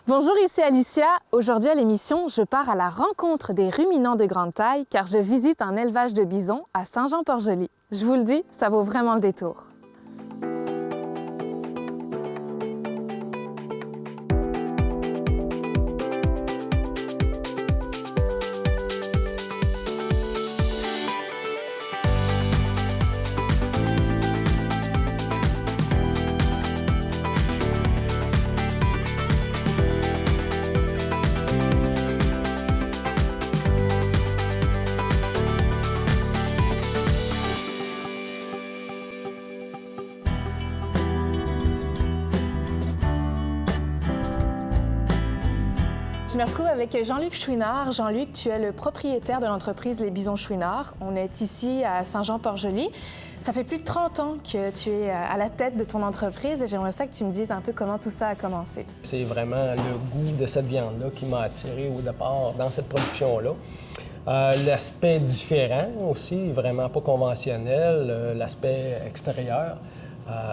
Bonjour, ici Alicia. Aujourd'hui à l'émission, je pars à la rencontre des ruminants de grande taille car je visite un élevage de bisons à Saint-Jean-Port-Joli. Je vous le dis, ça vaut vraiment le détour. Je me retrouve avec Jean-Luc Chouinard. Jean-Luc, tu es le propriétaire de l'entreprise Les Bisons Chouinard. On est ici à Saint-Jean-Port-Joli. Ça fait plus de 30 ans que tu es à la tête de ton entreprise et j'aimerais ça que tu me dises un peu comment tout ça a commencé. C'est vraiment le goût de cette viande-là qui m'a attiré au départ dans cette production-là. L'aspect différent aussi, vraiment pas conventionnel, l'aspect extérieur.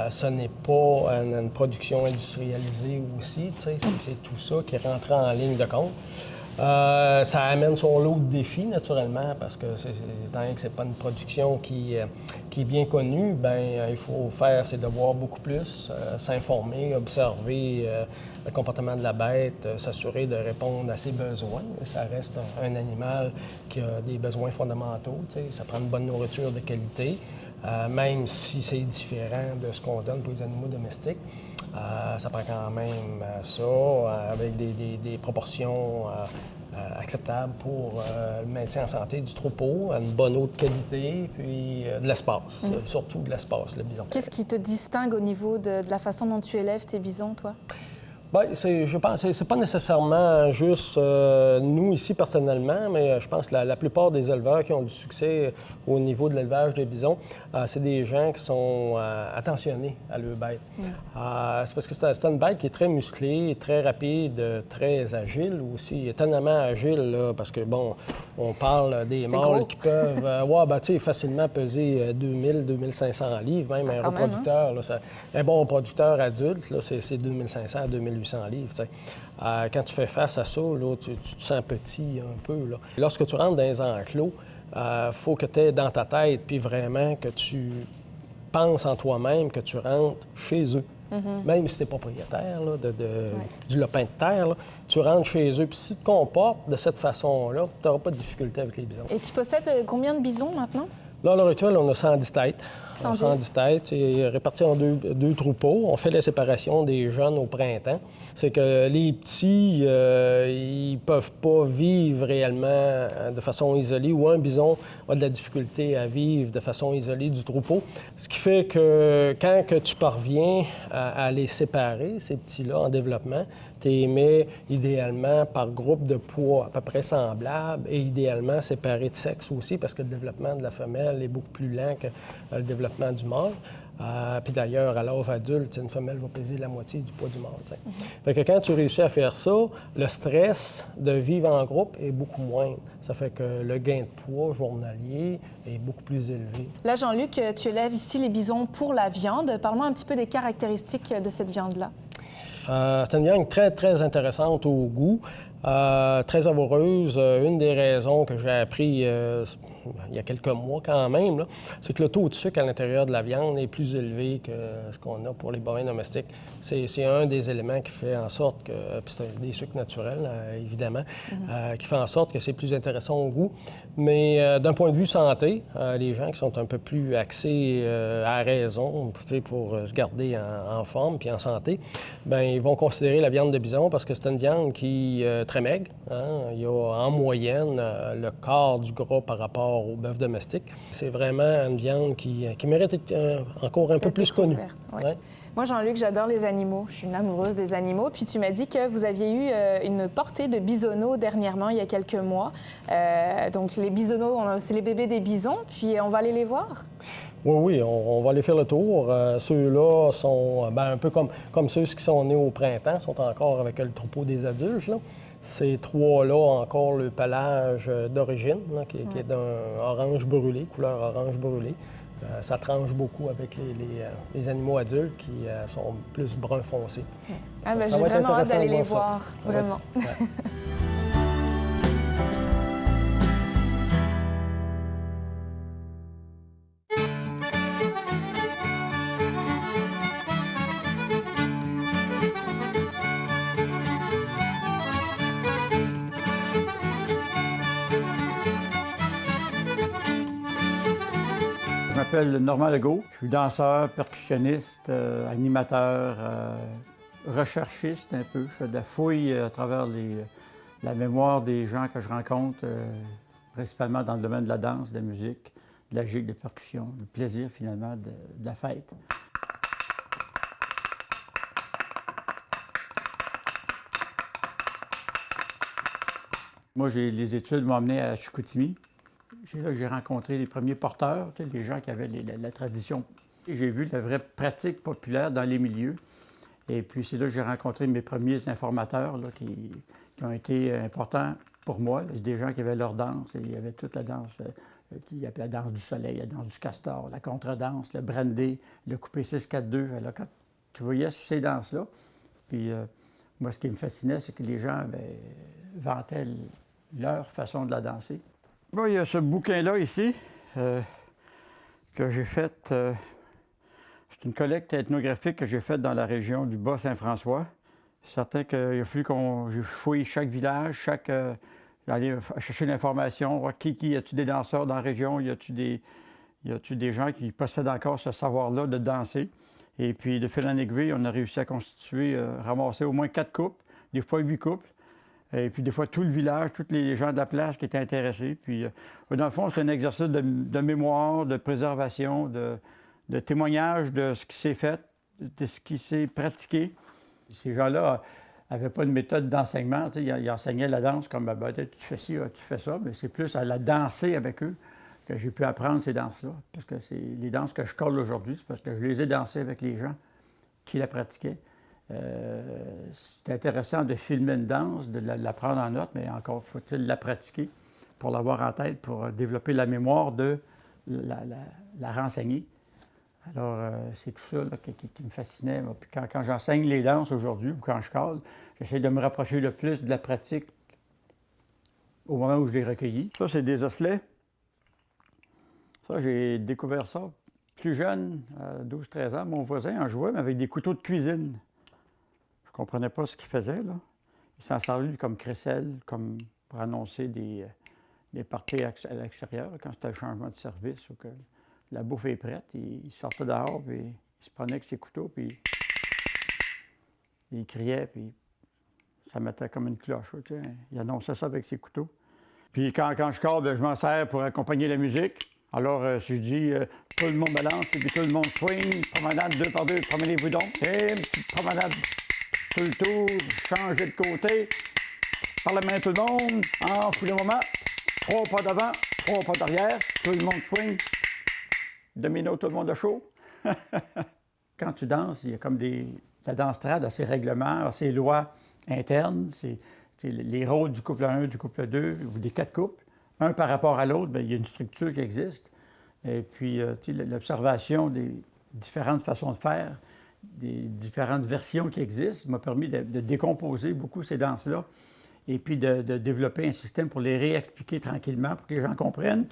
Ce n'est pas une production industrialisée aussi, tu sais, c'est tout ça qui rentre en ligne de compte. Ça amène son lot de défis, naturellement, parce que étant donné que c'est pas une production qui est bien connue, bien, il faut faire ses devoirs beaucoup plus, s'informer, observer le comportement de la bête, s'assurer de répondre à ses besoins. Ça reste un animal qui a des besoins fondamentaux, tu sais, ça prend une bonne nourriture de qualité. Même si c'est différent de ce qu'on donne pour les animaux domestiques, ça prend quand même ça avec des proportions acceptables pour le maintien en santé du troupeau, une bonne eau de qualité, puis de l'espace, surtout de l'espace, le bison. Qu'est-ce qui te distingue au niveau de la façon dont tu élèves tes bisons, toi? Bien, je pense que c'est pas nécessairement juste nous ici personnellement, mais je pense que la plupart des éleveurs qui ont du succès au niveau de l'élevage des bisons, c'est des gens qui sont attentionnés à leur bête. C'est parce que c'est une bête qui est très musclée, très rapide, très agile aussi, étonnamment agile, là, parce que, bon, on parle des mâles qui peuvent facilement peser 2000-2500 livres, même un reproducteur. Là, un bon reproducteur adulte, là, c'est 2500 à 2800 livres. Quand tu fais face à ça, là, tu te sens petit un peu. Là. Lorsque tu rentres dans les enclos, il faut que tu aies dans ta tête, puis vraiment que tu penses en toi-même que tu rentres chez eux. Même si tu es propriétaire là, du lopin de terre, là, tu rentres chez eux. Puis si tu te comportes de cette façon-là, tu n'auras pas de difficulté avec les bisons. Et tu possèdes combien de bisons maintenant? Là, à l'heure actuelle, on a 110 têtes. 110 têtes, c'est réparti en deux troupeaux. On fait la séparation des jeunes au printemps. C'est que les petits, ils peuvent pas vivre réellement de façon isolée, ou un bison a de la difficulté à vivre de façon isolée du troupeau. Ce qui fait que quand que tu parviens à les séparer, ces petits-là, en développement, tu les mets idéalement par groupe de poids à peu près semblables et idéalement séparés de sexe aussi, parce que le développement de la femelle est beaucoup plus lent que le développement du mâle. Puis d'ailleurs, à l'âge adulte, une femelle va peser la moitié du poids du mâle. Fait que quand tu réussis à faire ça, le stress de vivre en groupe est beaucoup moindre. Ça fait que le gain de poids journalier est beaucoup plus élevé. Là, Jean-Luc, tu élèves ici les bisons pour la viande. Parle-moi un petit peu des caractéristiques de cette viande-là. C'est une viande très, très intéressante au goût, très savoureuse. Une des raisons que j'ai appris il y a quelques mois quand même, c'est que le taux de sucre à l'intérieur de la viande est plus élevé que ce qu'on a pour les bovins domestiques. C'est un des éléments qui fait en sorte que, puis c'est des sucres naturels, évidemment, qui fait en sorte que c'est plus intéressant au goût. Mais d'un point de vue santé, les gens qui sont un peu plus axés à raison, pour se garder en forme puis en santé, bien, ils vont considérer la viande de bison parce que c'est une viande qui est très maigre. Il y a en moyenne le quart du gras par rapport au bœuf domestique. C'est vraiment une viande qui mérite d'être encore un peu plus connue. Ouais. Moi, Jean-Luc, j'adore les animaux. Je suis une amoureuse des animaux. Puis tu m'as dit que vous aviez eu une portée de bisonneaux dernièrement, il y a quelques mois. Donc les bisonneaux, c'est les bébés des bisons. Puis on va aller les voir? Oui, on va aller faire le tour. Ceux-là sont un peu comme ceux qui sont nés au printemps, sont encore avec le troupeau des adultes, là. Ces trois-là ont encore le pelage d'origine, qui est d'un orange brûlé, couleur orange brûlé. Ça tranche beaucoup avec les animaux adultes qui sont plus brun foncé. Ah, ben, j'ai vraiment hâte d'aller les voir, vraiment. Ouais. Je m'appelle Normand Legault. Je suis danseur, percussionniste, animateur, recherchiste un peu. Je fais de la fouille à travers la mémoire des gens que je rencontre, principalement dans le domaine de la danse, de la musique, de la gigue, de percussion, le plaisir finalement de la fête. Moi, les études m'ont amené à Chicoutimi. C'est là que j'ai rencontré les premiers porteurs, les gens qui avaient la tradition. J'ai vu la vraie pratique populaire dans les milieux. Et puis c'est là que j'ai rencontré mes premiers informateurs là, qui ont été importants pour moi. C'est des gens qui avaient leur danse. Il y avait toute la danse, qui appelait la danse du soleil, la danse du castor, la contredanse, le brandy, le coupé 6-4-2. Alors, quand tu voyais ces danses-là, puis moi, ce qui me fascinait, c'est que les gens vantaient leur façon de la danser. Bon, il y a ce bouquin-là ici que j'ai fait. C'est une collecte ethnographique que j'ai faite dans la région du Bas-Saint-François. C'est certain qu'il a fallu j'ai fouillé chaque village, aller chercher l'information, voir y a-t-il des danseurs dans la région, y a-t-il des gens qui possèdent encore ce savoir-là de danser. Et puis, de fil en aiguille, on a réussi à ramasser au moins 4 couples, des fois 8 couples. Et puis, des fois, tout le village, tous les gens de la place qui étaient intéressés. Puis, dans le fond, c'est un exercice de mémoire, de préservation, de témoignage de ce qui s'est fait, de ce qui s'est pratiqué. Ces gens-là n'avaient pas de méthode d'enseignement. Ils enseignaient la danse comme tu fais ci, tu fais ça, mais c'est plus à la danser avec eux que j'ai pu apprendre ces danses-là. Parce que c'est les danses que je colle aujourd'hui, c'est parce que je les ai dansées avec les gens qui la pratiquaient. C'est intéressant de filmer une danse, de la prendre en note, mais encore faut-il la pratiquer pour l'avoir en tête, pour développer la mémoire de la renseigner. Alors, c'est tout ça là, qui me fascinait. Puis quand j'enseigne les danses aujourd'hui ou quand je cale, j'essaie de me rapprocher le plus de la pratique au moment où je l'ai recueilli. Ça, c'est des osselets. Ça, j'ai découvert ça plus jeune, à 12-13 ans. Mon voisin en jouait, mais avec des couteaux de cuisine. Je ne comprenais pas ce qu'il faisait, là. Il s'en servait comme crécelle, comme pour annoncer des parties à l'extérieur, quand c'était un changement de service ou que la bouffe est prête. Il sortait dehors, puis il se prenait avec ses couteaux, puis il criait, puis ça mettait comme une cloche. Tu sais. Il annonçait ça avec ses couteaux. Puis quand je cale, je m'en sers pour accompagner la musique. Alors, si je dis tout le monde balance, et puis tout le monde swing, promenade 2 par 2, promenez-vous donc. Et une petite promenade tout le tour, changez de côté, par la main tout le monde, en fou le moment, 3 pas devant, 3 pas derrière, tout le monde swing, domino, tout le monde a chaud. Quand tu danses, il y a comme la danse trad a ses règlements, a ses lois internes, c'est les rôles du couple 1, du couple 2, ou des 4 couples, un par rapport à l'autre, il y a une structure qui existe. Et puis, l'observation des différentes façons de faire, des différentes versions qui existent, m'a permis de décomposer beaucoup ces danses-là et puis de développer un système pour les réexpliquer tranquillement pour que les gens comprennent.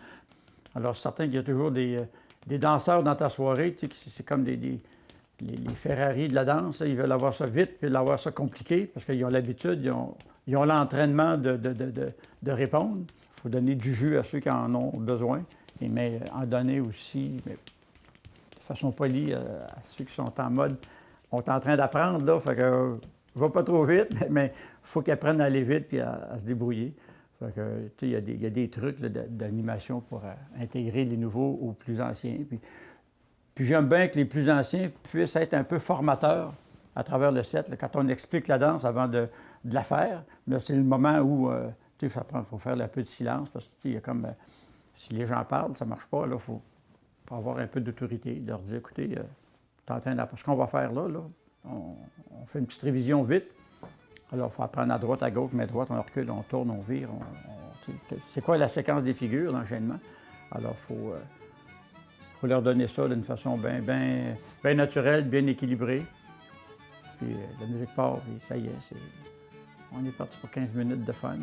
Alors, c'est certain qu'il y a toujours des danseurs dans ta soirée, tu sais, c'est comme les Ferrari de la danse, ils veulent avoir ça vite puis l'avoir ça compliqué parce qu'ils ont l'habitude, ils ont l'entraînement de répondre. Il faut donner du jus à ceux qui en ont besoin, mais en donner aussi, mais de façon polie, à ceux qui sont en mode, on est en train d'apprendre, là, fait que va pas trop vite, mais il faut qu'ils apprennent à aller vite puis à se débrouiller. Fait que, il y a des trucs d'animation pour intégrer les nouveaux aux plus anciens. Puis j'aime bien que les plus anciens puissent être un peu formateurs à travers le set. Là, quand on explique la danse avant de la faire, là, c'est le moment où il faut faire un peu de silence parce que il y a comme si les gens parlent, ça ne marche pas. Il faut avoir un peu d'autorité, leur dire écoutez, ce qu'on va faire là, on fait une petite révision vite. Alors, il faut apprendre à droite, à gauche, mais à droite, on recule, on tourne, on vire. C'est quoi la séquence des figures, l'enchaînement? Alors, il faut leur donner ça d'une façon bien naturelle, bien équilibrée. Puis la musique part, puis ça y est, on est parti pour 15 minutes de fun.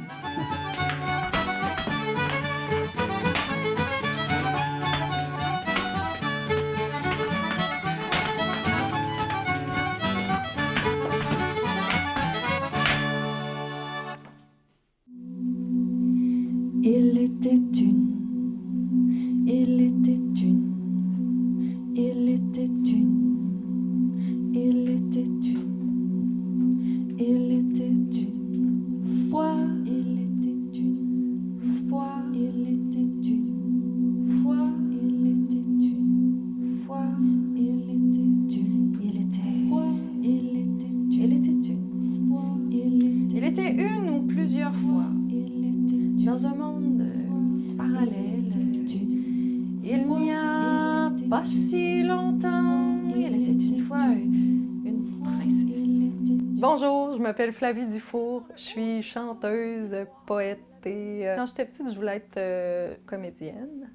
Il était une, il était une, il était une, il était une, il était une fois, il était une fois, il était une fois, il était une fois, il était une, il était fois, il était une, il était une fois, il était une ou plusieurs fois. Dans un monde parallèle, il n'y a pas si longtemps, il était une fois une princesse. Bonjour, je m'appelle Flavie Dufour, je suis chanteuse, poète et quand j'étais petite, je voulais être comédienne.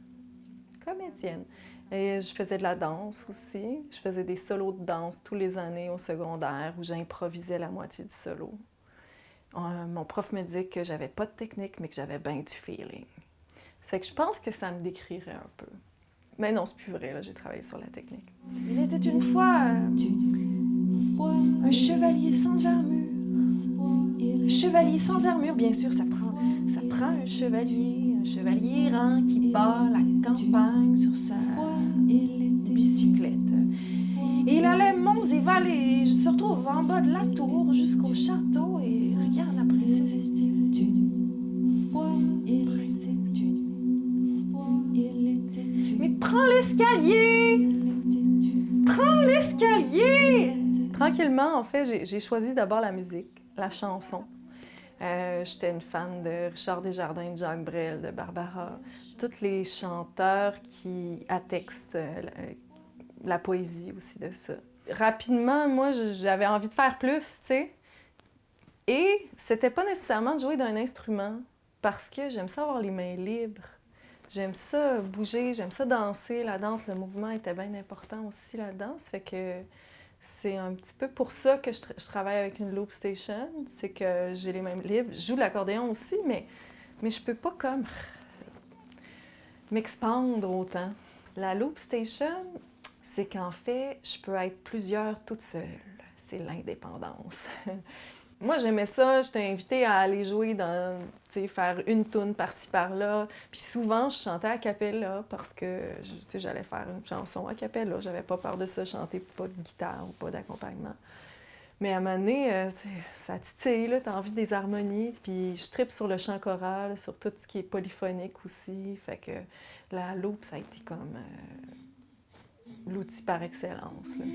Et je faisais de la danse aussi. Je faisais des solos de danse tous les années au secondaire où j'improvisais la moitié du solo. Mon prof me disait que j'avais pas de technique, mais que j'avais bien du feeling. C'est que je pense que ça me décrirait un peu. Mais non, c'est plus vrai, là, j'ai travaillé sur la technique. Il était une fois un chevalier sans armure. Un chevalier sans armure, bien sûr, ça prend un chevalier errant qui bat la campagne sur sa bicyclette. Et il allait monts et vallées, je se retrouve en bas de la tour jusqu'au château et regarde la princesse et se dit mais prends l'escalier! Prends l'escalier! Tranquillement, en fait, j'ai choisi d'abord la musique, la chanson. J'étais une fan de Richard Desjardins, de Jacques Brel, de Barbara. Tous les chanteurs qui attextent la poésie aussi de ça. Rapidement, moi, j'avais envie de faire plus, tu sais. Et c'était pas nécessairement de jouer d'un instrument, parce que j'aime ça avoir les mains libres. J'aime ça bouger, j'aime ça danser. La danse, le mouvement était bien important aussi là-dedans. Ça fait que c'est un petit peu pour ça que je travaille avec une loop station. C'est que j'ai les mains libres. Je joue de l'accordéon aussi, mais je peux pas comme m'expandre autant. La loop station, c'est qu'en fait, je peux être plusieurs toute seule. C'est l'indépendance. Moi, j'aimais ça. J'étais invitée à aller jouer dans, tu sais, faire une toune par-ci, par-là. Puis souvent, je chantais a cappella parce que, tu sais, j'allais faire une chanson a cappella. J'avais pas peur de ça, chanter pas de guitare ou pas d'accompagnement. Mais à un moment donné, ça titille, là, t'as envie des harmonies. Puis je tripe sur le chant choral, sur tout ce qui est polyphonique aussi. Fait que la loop, ça a été comme l'outil par excellence, là.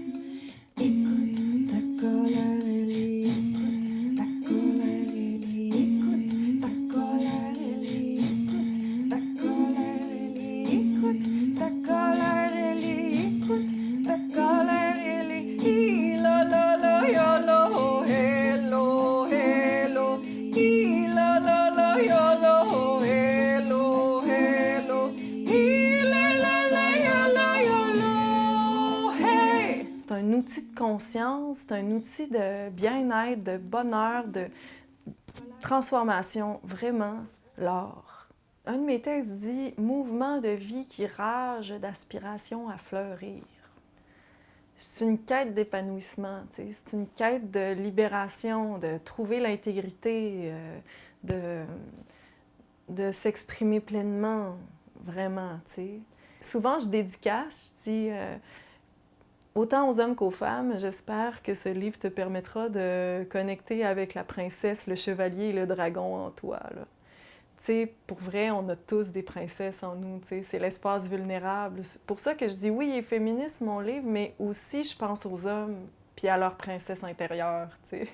Écoute ta colère, Ellie. Écoute ta colère, Ellie. Écoute ta colère, Ellie. Écoute ta colère, Ellie. Écoute ta colère, Ellie. Écoute ta colère, Ellie. La la la yo lo hello hello. La la la yo lo hello hello. La la la yo lo hey. C'est un outil de conscience, c'est un outil de bien-être, de bonheur, de transformation, vraiment, l'art. Un de mes textes dit « Mouvement de vie qui rage d'aspiration à fleurir ». C'est une quête d'épanouissement, c'est une quête de libération, de trouver l'intégrité, de s'exprimer pleinement, vraiment, t'sais. Souvent, je dédicace, je dis autant aux hommes qu'aux femmes, j'espère que ce livre te permettra de connecter avec la princesse, le chevalier et le dragon en toi, là. Tu sais, pour vrai, on a tous des princesses en nous, tu sais, c'est l'espace vulnérable. C'est pour ça que je dis oui, il est féministe, mon livre, mais aussi je pense aux hommes puis à leur princesse intérieure, tu sais.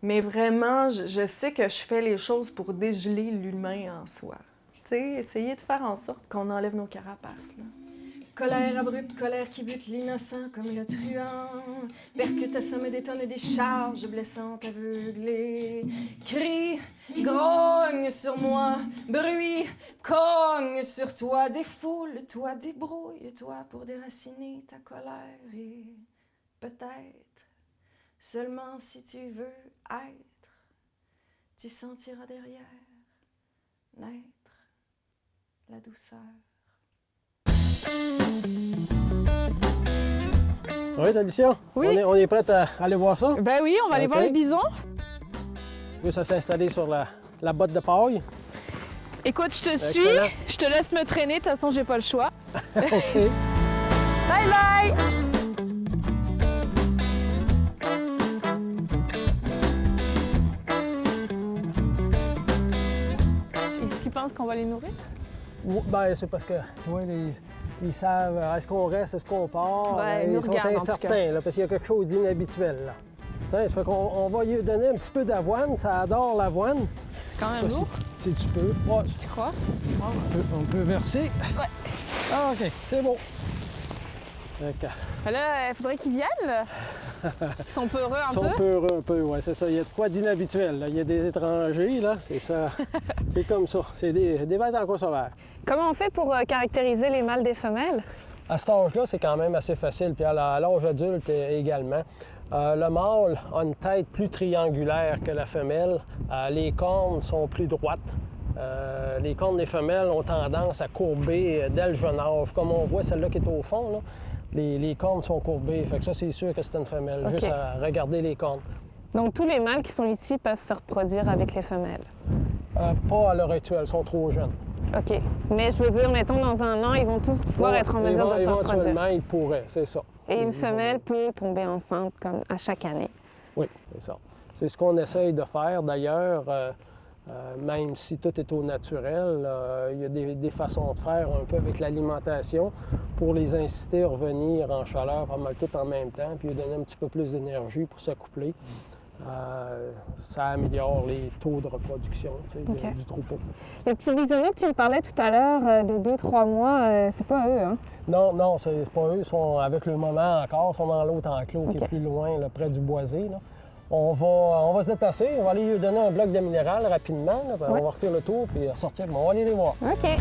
Mais vraiment, je sais que je fais les choses pour dégeler l'humain en soi. Tu sais, essayer de faire en sorte qu'on enlève nos carapaces, là. Colère abrupte, colère qui bute l'innocent comme le truand. Percute, assomme, détonne des charges blessantes, aveuglées. Crie, grogne sur moi, bruit, Cogne sur toi, défoule-toi, débrouille-toi pour déraciner ta colère et peut-être, seulement si tu veux être, tu sentiras derrière naître la douceur. Oui, Alicia? Oui. On est prête à aller voir ça? Ben oui, on va aller OK. voir les bisons. Juste s'installer sur la botte de paille. Écoute, je te Excellent. suis, je te laisse me traîner, de toute façon, j'ai pas le choix. OK. Bye bye! Est-ce qu'ils pensent qu'on va les nourrir? Ben, c'est parce que, tu vois, ils savent, est-ce qu'on reste, est-ce qu'on part? Ben, ils nous sont regardent, en tout cas. incertains, là, parce qu'il y a quelque chose d'inhabituel, là. Ça fait qu'on va lui donner un petit peu d'avoine, ça adore l'avoine. C'est quand même lourd. Si tu peux. Ouais, Tu crois? on peut verser. Ouais. Ah, OK, c'est bon. Fait Ben là, il faudrait qu'ils viennent, là. Ils sont peureux un Ils sont peu. peureux un peu, oui, c'est ça. Il y a de quoi d'inhabituel, là. Il y a des étrangers, là, c'est ça. C'est comme ça. C'est des bêtes en quoi sauvage. Comment on fait pour caractériser les mâles des femelles? À cet âge-là, c'est quand même assez facile, puis à l'âge adulte également. Le mâle a une tête plus triangulaire que la femelle. Les cornes sont plus droites. Les cornes des femelles ont tendance à courber dès le jeune âge. Comme on voit celle-là qui est au fond, là, les cornes sont courbées. Fait que ça, c'est sûr que c'est une femelle, OK. juste à regarder les cornes. Donc tous les mâles qui sont ici peuvent se reproduire avec les femelles. Pas à l'heure actuelle, ils sont trop jeunes. OK. Mais je veux dire, mettons, dans un an, ils vont tous pouvoir être en mesure de se reproduire. Éventuellement, ils pourraient, c'est ça. Et une femelle peut tomber enceinte comme à chaque année. Oui, c'est ça. C'est ce qu'on essaye de faire. D'ailleurs, même si tout est au naturel, il y a des façons de faire un peu avec l'alimentation pour les inciter à revenir en chaleur pas mal tout en même temps, puis lui donner un petit peu plus d'énergie pour s'accoupler. Ça améliore les taux de reproduction OK. du troupeau. Les petits bisonnets que tu me parlais tout à l'heure de 2-3 mois, c'est pas eux, hein? Non, c'est pas eux. Ils sont avec le moment encore. Ils sont dans l'autre enclos qui OK. est plus loin, là, près du boisé. Là. On va se déplacer. On va aller lui donner un bloc de minéral rapidement. Là, puis Ouais. On va refaire le tour puis sortir. On va aller les voir. OK.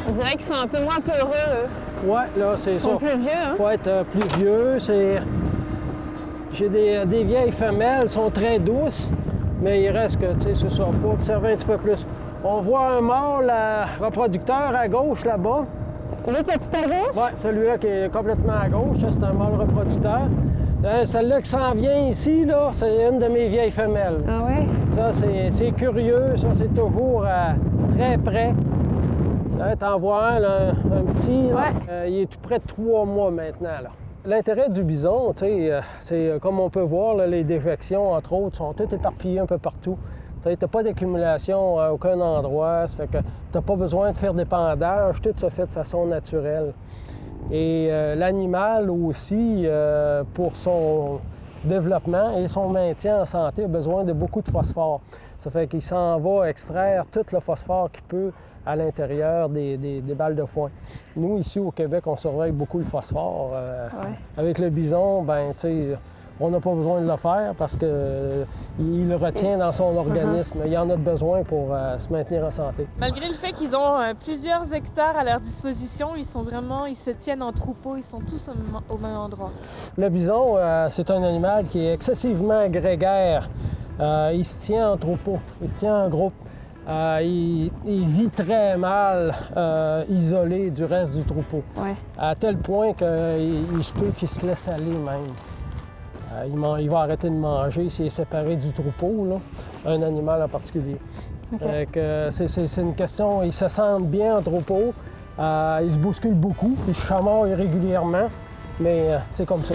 On dirait qu'ils sont un peu moins peureux, eux. Ouais, là, c'est Ils ça. sont plus vieux, hein? Faut être plus vieux. J'ai des vieilles femelles, elles sont très douces, mais il reste que, tu sais, ce soit faut observer un petit peu plus. On voit un mâle reproducteur à gauche là-bas. Le petit à gauche? Oui, celui-là qui est complètement à gauche, ça, c'est un mâle reproducteur. Celle-là qui s'en vient ici, là, c'est une de mes vieilles femelles. Ah ouais? Ça, c'est curieux, ça, c'est toujours très près. Là, t'en vois un, là, un petit, là. Ouais. Il est tout près de 3 mois maintenant, là. L'intérêt du bison, tu sais, c'est comme on peut voir, là, les déjections, entre autres, sont toutes éparpillées un peu partout. Tu n'as pas d'accumulation à aucun endroit, ça fait que tu n'as pas besoin de faire d'épandage, tout se fait de façon naturelle. Et l'animal aussi, pour son développement et son maintien en santé, a besoin de beaucoup de phosphore. Ça fait qu'il s'en va extraire tout le phosphore qu'il peut à l'intérieur des balles de foin. Nous, ici au Québec, on surveille beaucoup le phosphore. Avec le bison, ben, tu sais, on n'a pas besoin de le faire parce qu'il le retient dans son organisme. Il en a besoin pour se maintenir en santé. Malgré le fait qu'ils ont plusieurs hectares à leur disposition, ils se tiennent en troupeau, ils sont tous au même endroit. Le bison, c'est un animal qui est excessivement grégaire. Il se tient en troupeau, il se tient en groupe. Il vit très mal isolé du reste du troupeau. Ouais. À tel point qu'il se peut qu'il se laisse aller même. Il va arrêter de manger s'il est séparé du troupeau, là, un animal en particulier. OK. C'est une question, ils se sentent bien en troupeau, ils se bousculent beaucoup, ils se chamaillent régulièrement, mais c'est comme ça.